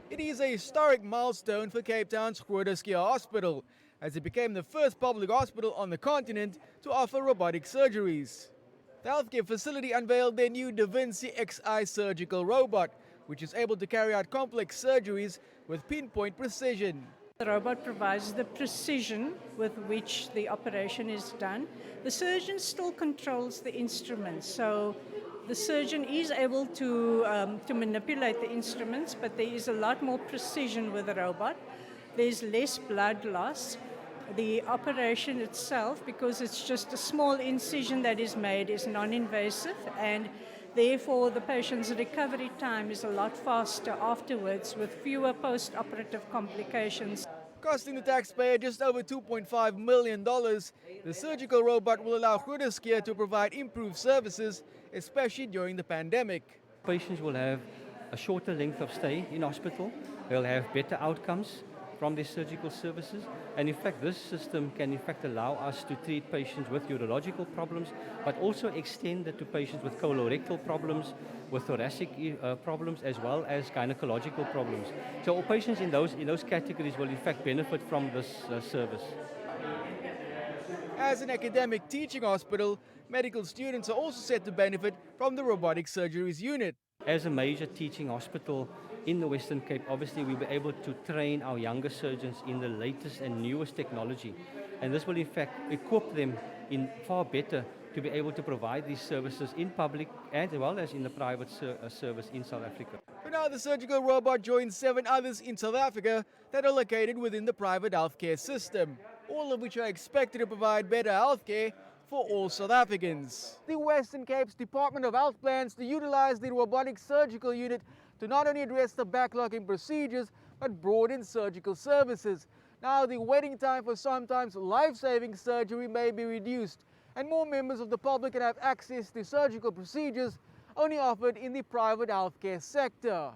It is a historic milestone for Cape Town's Groote Hospital, as it became the first public hospital on the continent to offer robotic surgeries. The healthcare facility unveiled their new Da Vinci XI surgical robot, which is able to carry out complex surgeries with pinpoint precision. The robot provides the precision with which the operation is done. The surgeon still controls the instruments, so the surgeon is able to manipulate the instruments, but there is a lot more precision with the robot. There's less blood loss. The operation itself, because it's just a small incision that is made, is non-invasive, and therefore the patient's recovery time is a lot faster afterwards with fewer post-operative complications. Costing the taxpayer just over $2.5 million, the surgical robot will allow Groote to provide improved services, especially during the pandemic. Patients will have a shorter length of stay in hospital, they'll have better outcomes from their surgical services, and in fact this system can in fact allow us to treat patients with urological problems, but also extend it to patients with colorectal problems, with thoracic problems, as well as gynecological problems. So all patients in those categories will in fact benefit from this service. As an academic teaching hospital, medical students are also set to benefit from the robotic surgeries unit. As a major teaching hospital in the Western Cape, obviously we'll be able to train our younger surgeons in the latest and newest technology. And this will in fact equip them in far better to be able to provide these services in public as well as in the private service in South Africa. For now, the surgical robot joins 7 others in South Africa that are located within the private healthcare system, all of which are expected to provide better healthcare for all South Africans. The Western Cape's Department of Health plans to utilize the robotic surgical unit to not only address the backlog in procedures, but broaden surgical services. Now, the waiting time for sometimes life-saving surgery may be reduced, and more members of the public can have access to surgical procedures only offered in the private healthcare sector.